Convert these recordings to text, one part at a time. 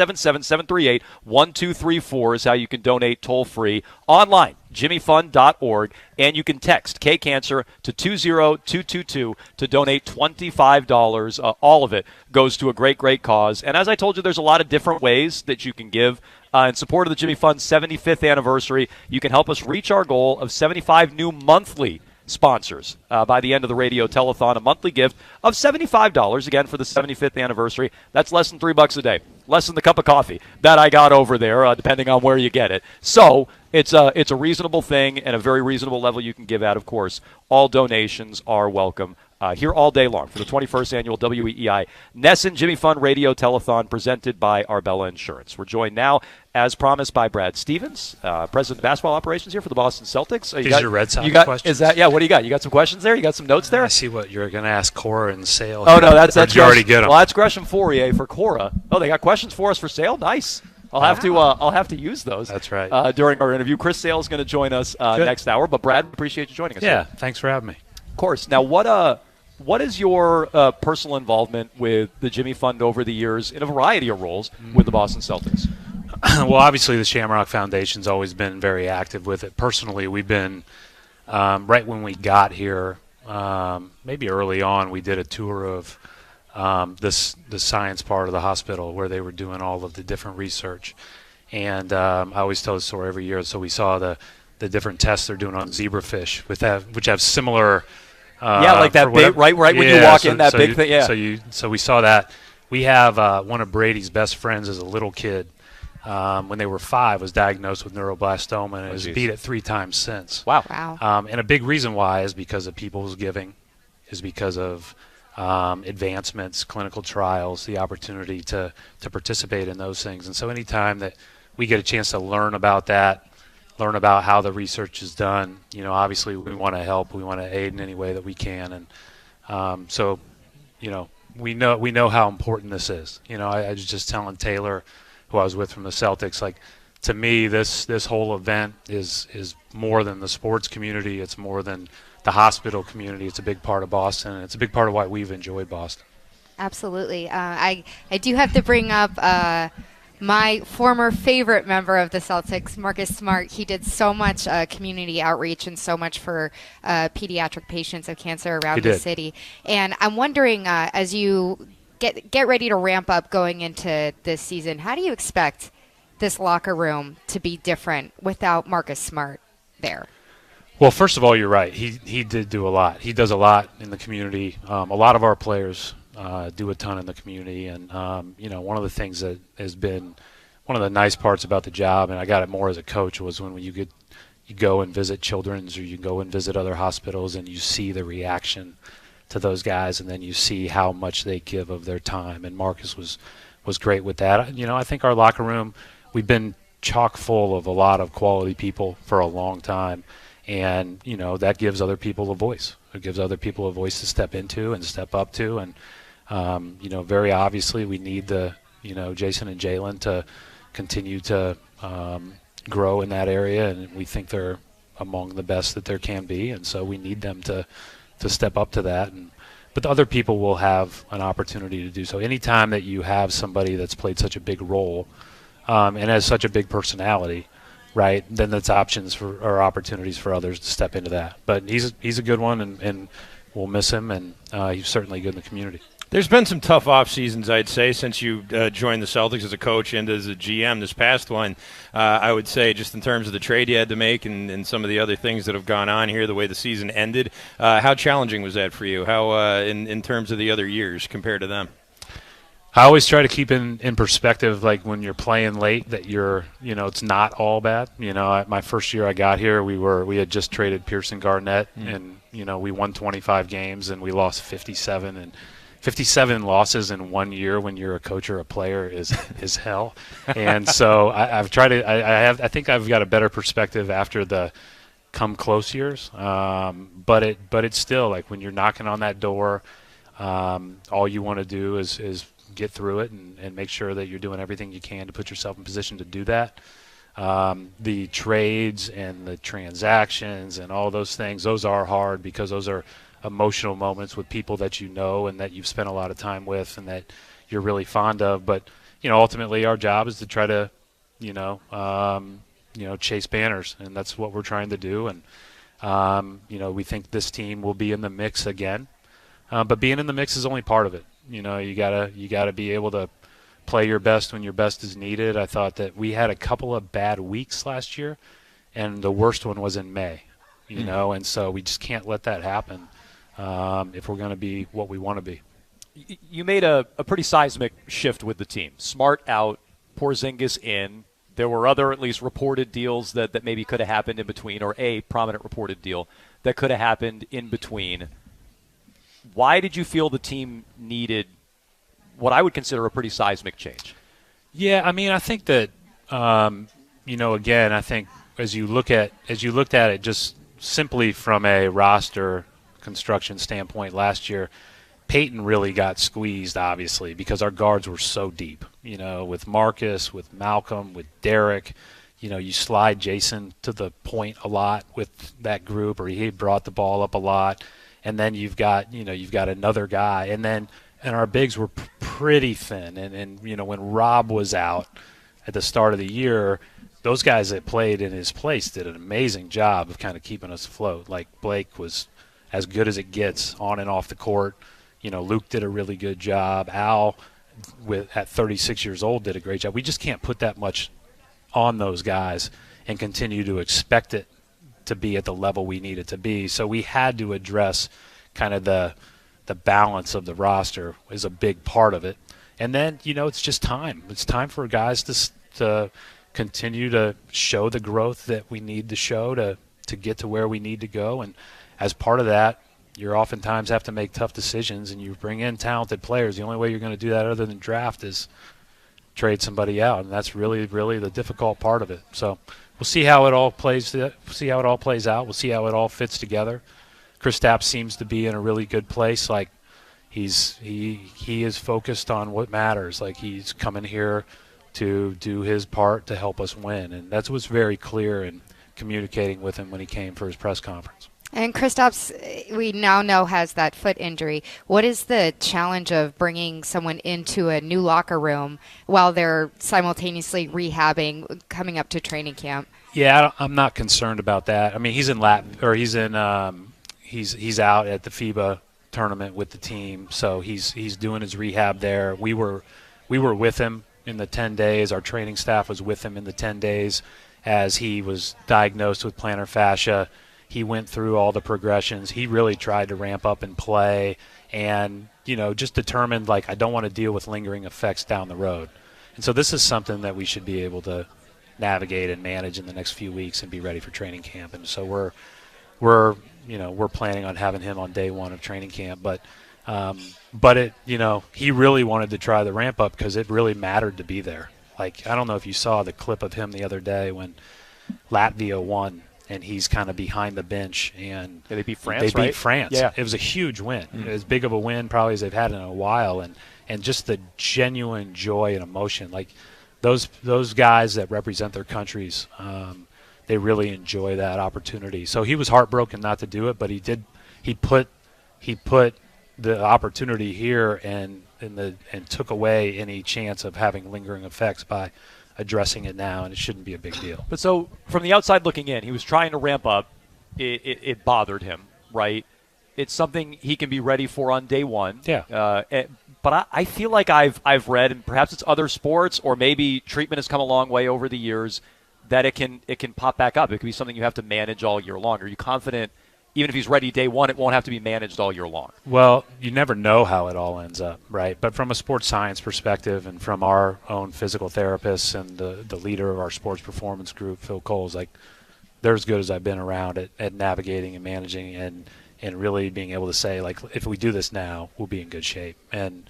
877-738-1234 is how you can donate toll-free online, jimmyfund.org, and you can text K-Cancer to 20222 to donate $25. All of it goes to a great, great cause. And as I told you, there's a lot of different ways that you can give. In support of the Jimmy Fund's 75th anniversary, you can help us reach our goal of 75 new monthly sponsors by the end of the radio-telethon, a monthly gift of $75, again, for the 75th anniversary. That's less than $3 a day, less than the cup of coffee that I got over there, depending on where you get it. So it's a reasonable thing and a very reasonable level you can give out, of course. All donations are welcome. Here all day long for the 21st annual WEEI Nesson Jimmy Fund Radio-Telethon presented by Arbella Insurance. We're joined now, as promised, by Brad Stevens, President of Basketball Operations here for the Boston Celtics. These are Red Sox questions? Is that, yeah, what do you got? You got some questions there? You got some notes there? I see what you're going to ask Cora and Sale. Oh, no, that's you already get them. Well, that's Gresham Fourier for Cora. Oh, they got questions for us for Sale? Nice. I'll have to use those. That's right. During our interview. Chris Sale is going to join us next hour, but Brad, appreciate you joining us. Yeah, thanks for having me. Of course. Now, what is your personal involvement with the Jimmy Fund over the years in a variety of roles with the Boston Celtics? Well, obviously the Shamrock Foundation's always been very active with it. Personally, we've been, right when we got here, maybe early on, we did a tour of the science part of the hospital where they were doing all of the different research. And I always tell the story every year. So we saw the different tests they're doing on zebrafish, which have similar... like that big, right when you walk in, that big thing. Yeah. So we saw that. We have one of Brady's best friends as a little kid. When they were 5, was diagnosed with neuroblastoma and has beat it 3 times since. Wow. And a big reason why is because of people's giving, is because of advancements, clinical trials, the opportunity to participate in those things. And so anytime that we get a chance to learn about that, learn about how the research is done, obviously we want to help, we want to aid in any way that we can. And so, we know how important this is. I was just telling Taylor, who I was with from the Celtics, like, to me, this whole event is more than the sports community. It's more than the hospital community. It's a big part of Boston, and it's a big part of why we've enjoyed Boston. Absolutely. I do have to bring up my former favorite member of the Celtics, Marcus Smart. He did so much community outreach and so much for pediatric patients of cancer around the city. And I'm wondering, as you get ready to ramp up going into this season, how do you expect this locker room to be different without Marcus Smart there? Well, first of all, you're right. He did do a lot. He does a lot in the community. A lot of our players do a ton in the community. And, one of the things that has been one of the nice parts about the job, and I got it more as a coach, was when you go and visit children's, or you go and visit other hospitals, and you see the reaction to those guys, and then you see how much they give of their time. And Marcus was great with that. I think our locker room, we've been chock full of a lot of quality people for a long time. And, that gives other people a voice. It gives other people a voice to step into and step up to. And, very obviously we need Jayson and Jaylen to continue to grow in that area. And we think they're among the best that there can be. And so we need them to step up to that. But the other people will have an opportunity to do so. Anytime that you have somebody that's played such a big role and has such a big personality, right, then that's or opportunities for others to step into that. But he's a good one, and we'll miss him, and he's certainly good in the community. There's been some tough off seasons, I'd say, since you joined the Celtics as a coach and as a GM. This past one, I would say, just in terms of the trade you had to make and some of the other things that have gone on here, the way the season ended, how challenging was that for you? How in terms of the other years compared to them? I always try to keep in perspective, like when you're playing late, that it's not all bad. My first year I got here, we had just traded Pearson Garnett, and we won 25 games and we lost 57, and 57 losses in 1 year when you're a coach or a player is hell. And so I've tried to. I think I've got a better perspective after the come close years. But it's still like when you're knocking on that door, all you want to do is get through it and make sure that you're doing everything you can to put yourself in position to do that. The trades and the transactions and all those things, those are hard because those are emotional moments with people that and that you've spent a lot of time with and that you're really fond of. But ultimately our job is to try to, chase banners, and that's what we're trying to do. And, we think this team will be in the mix again. But being in the mix is only part of it. You gotta be able to play your best when your best is needed. I thought that we had a couple of bad weeks last year, and the worst one was in May. And so we just can't let that happen if we're going to be what we want to be. You made a pretty seismic shift with the team. Smart out, Porzingis in. There were other, at least, reported deals that maybe could have happened in between, or a prominent reported deal that could have happened in between. Why did you feel the team needed what I would consider a pretty seismic change? Yeah, I mean, I think that, again, I think as you looked at it just simply from a roster construction standpoint last year, Peyton really got squeezed, obviously, because our guards were so deep, with Marcus, with Malcolm, with Derek. You slide Jayson to the point a lot with that group, or he brought the ball up a lot. And then you've got another guy. And our bigs were pretty thin. And when Rob was out at the start of the year, those guys that played in his place did an amazing job of kind of keeping us afloat. Like Blake was as good as it gets on and off the court. Luke did a really good job. Al, at 36 years old, did a great job. We just can't put that much on those guys and continue to expect it to be at the level we need it to be. So we had to address kind of the balance of the roster is a big part of it. And then, it's just time. It's time for guys to continue to show the growth that we need to show to get to where we need to go. And as part of that, you oftentimes have to make tough decisions, and you bring in talented players. The only way you're going to do that other than draft is trade somebody out, and that's really, really the difficult part of it. So we'll see how it all plays out. We'll see how it all fits together. Kristaps seems to be in a really good place. Like he is focused on what matters. Like he's coming here to do his part to help us win, and that was very clear in communicating with him when he came for his press conference. And Kristaps, we now know, has that foot injury. What is the challenge of bringing someone into a new locker room while they're simultaneously rehabbing, coming up to training camp? Yeah, I'm not concerned about that. I mean, he's in he's out at the FIBA tournament with the team, so he's doing his rehab there. We were with him in the 10 days. Our training staff was with him in the 10 days as he was diagnosed with plantar fascia. He went through all the progressions. He really tried to ramp up and play and, just determined, I don't want to deal with lingering effects down the road. And so this is something that we should be able to navigate and manage in the next few weeks and be ready for training camp. And so we're planning on having him on day one of training camp. But he really wanted to try the ramp up because it really mattered to be there. I don't know if you saw the clip of him the other day when Latvia won. And he's kind of behind the bench. And they beat France, They beat France. Yeah. It was a huge win. As big of a win probably as they've had in a while. And just the genuine joy and emotion. Those guys that represent their countries, they really enjoy that opportunity. So he was heartbroken not to do it, but he put the opportunity here and took away any chance of having lingering effects by addressing it now, and it shouldn't be a big deal. But so from the outside looking in, he was trying to ramp up. It bothered him, right? It's something he can be ready for on day one. Yeah. But I feel like I've read, and perhaps it's other sports, or maybe treatment has come a long way over the years, that it can pop back up. It could be something you have to manage all year long. Are you confident, even if he's ready day one, it won't have to be managed all year long? Well, you never know how it all ends up, right? But from a sports science perspective and from our own physical therapists and the leader of our sports performance group, Phil Cole's, they're as good as I've been around at navigating and managing and really being able to say, if we do this now, we'll be in good shape. And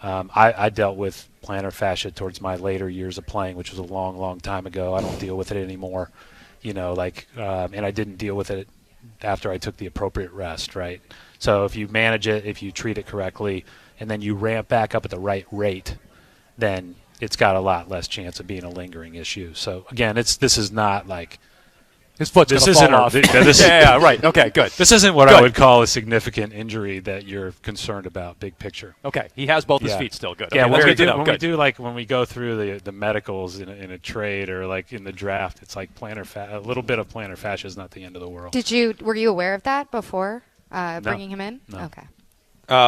I dealt with plantar fascia towards my later years of playing, which was a long, long time ago. I don't deal with it anymore, and I didn't deal with it after I took the appropriate rest, right? So if you manage it, if you treat it correctly, and then you ramp back up at the right rate, then it's got a lot less chance of being a lingering issue. So again, this is not His foot's going to fall off. Yeah, right. Okay, good. This isn't what I would call a significant injury that you're concerned about, big picture. Okay, he has both his feet still. Good. Yeah, okay, when we go through the medicals in a trade or like in the draft, it's like a little bit of plantar fascia is not the end of the world. Were you aware of that before bringing him in? No. Okay.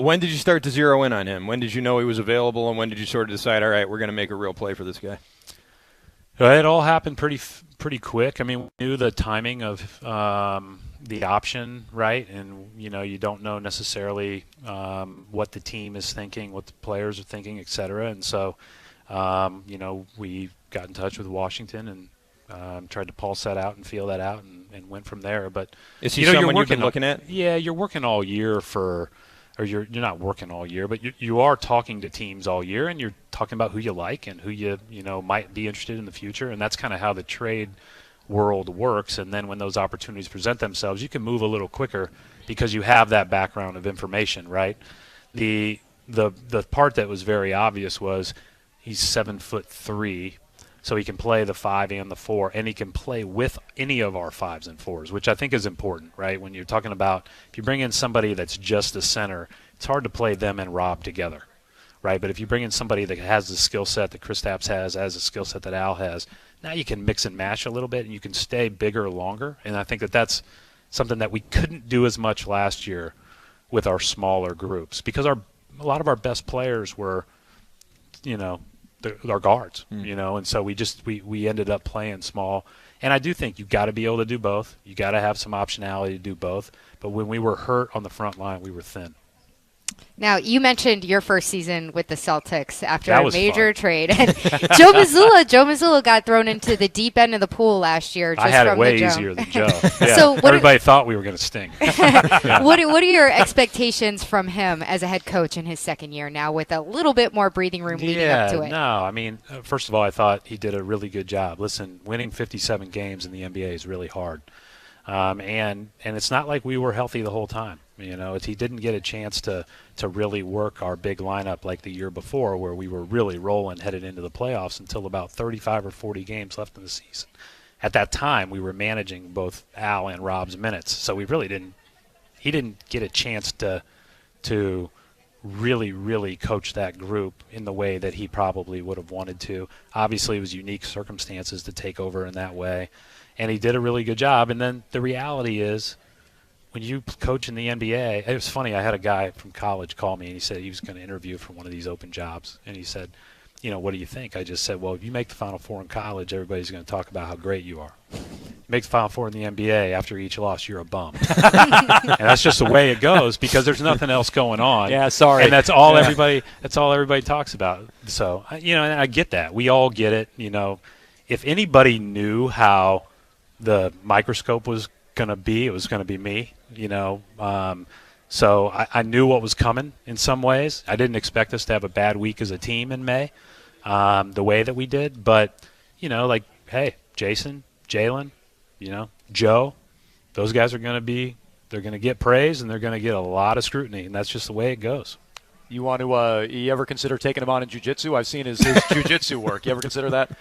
When did you start to zero in on him? When did you know he was available, and when did you sort of decide, all right, we're going to make a real play for this guy? It all happened pretty quick. I mean, we knew the timing of the option, right? And, you don't know necessarily what the team is thinking, what the players are thinking, et cetera. And so, we got in touch with Washington and tried to pulse that out and feel that out and went from there. But is he someone you've been looking at? Yeah, you're working all year or you're not working all year, but you are talking to teams all year, and you're talking about who you like and who you might be interested in the future, and that's kind of how the trade world works. And then when those opportunities present themselves, you can move a little quicker because you have that background of information, right? The part that was very obvious was he's 7'3", so he can play the 5 and the 4, and he can play with any of our 5s and 4s, which I think is important, right? When you're talking about if you bring in somebody that's just a center, it's hard to play them and Rob together, right? But if you bring in somebody that has the skill set that Kristaps has a skill set that Al has, now you can mix and match a little bit, and you can stay bigger longer. And I think that's something that we couldn't do as much last year with our smaller groups because a lot of our best players were, our guards, and so we ended up playing small. And I do think you got to be able to do both. You got to have some optionality to do both. But when we were hurt on the front line, we were thin. Now, you mentioned your first season with the Celtics after a major trade. And Joe Mazzulla got thrown into the deep end of the pool last year. Just I had from it way the easier than Joe. Yeah. So everybody thought we were going to stink. Yeah. What are your expectations from him as a head coach in his second year now with a little bit more breathing room leading up to it? No, I mean, first of all, I thought he did a really good job. Listen, winning 57 games in the NBA is really hard. And it's not like we were healthy the whole time. He didn't get a chance to really work our big lineup like the year before where we were really rolling headed into the playoffs until about 35 or 40 games left in the season. At that time, we were managing both Al and Rob's minutes, so we really he didn't get a chance to really, really coach that group in the way that he probably would have wanted to. Obviously, it was unique circumstances to take over in that way, and he did a really good job. And then the reality is, when you coach in the NBA, it was funny. I had a guy from college call me, and he said he was going to interview for one of these open jobs. And he said, what do you think? I just said, well, if you make the Final Four in college, everybody's going to talk about how great you are. You make the Final Four in the NBA, after each loss, you're a bum. And that's just the way it goes because there's nothing else going on. Yeah, sorry. And that's all everybody talks about. So, and I get that. We all get it. If anybody knew how the microscope was going to be, it was going to be me. So I knew what was coming in some ways. I didn't expect us to have a bad week as a team in May, the way that we did. But, hey, Jayson, Jaylen, Joe, those guys are going to they're going to get praise and they're going to get a lot of scrutiny, and that's just the way it goes. You want to, you ever consider taking him on in jiu-jitsu? I've seen his jiu-jitsu work. You ever consider that?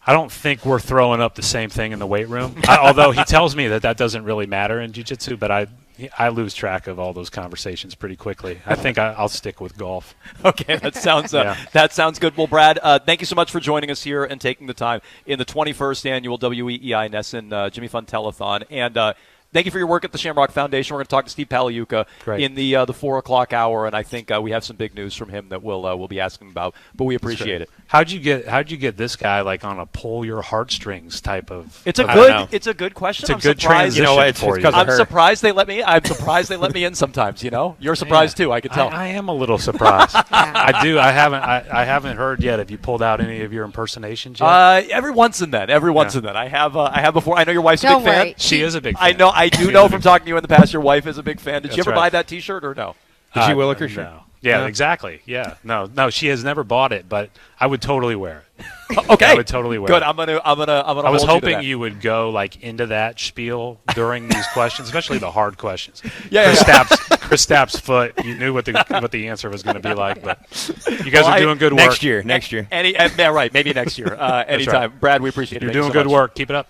I don't think we're throwing up the same thing in the weight room, although he tells me that doesn't really matter in jiu-jitsu, but I lose track of all those conversations pretty quickly. I think I'll stick with golf. Okay, that sounds good. Well, Brad, thank you so much for joining us here and taking the time in the 21st Annual WEEI Nesson Jimmy Fund Telethon. And thank you for your work at the Shamrock Foundation. We're going to talk to Steve Paliuka in the 4 o'clock hour, and I think we have some big news from him that we'll be asking about. But we appreciate it. How'd you get this guy on a pull your heartstrings type of? It's a good question. It's a good transition for you. I'm surprised they let me. I'm surprised they let me in sometimes. You're surprised too. I can tell. I am a little surprised. I do. I haven't heard yet. Have you pulled out any of your impersonations yet? Every once and then. I have before. I know your wife's a big fan. She is a big fan. I do know from talking to you in the past, your wife is a big fan. Did you ever buy that T-shirt or no? Did she Williker shirt? No. Yeah, exactly. Yeah, no, she has never bought it, but I would totally wear it. Okay, I would totally wear it. Good. I'm gonna. I was hoping you would go into that spiel during these questions, especially the hard questions. Kristaps foot. You knew what the answer was going to be like, but you guys are doing good work. Next year. Right? Maybe next year. Anytime, right. Brad. We appreciate it. You're doing good work. Keep it up.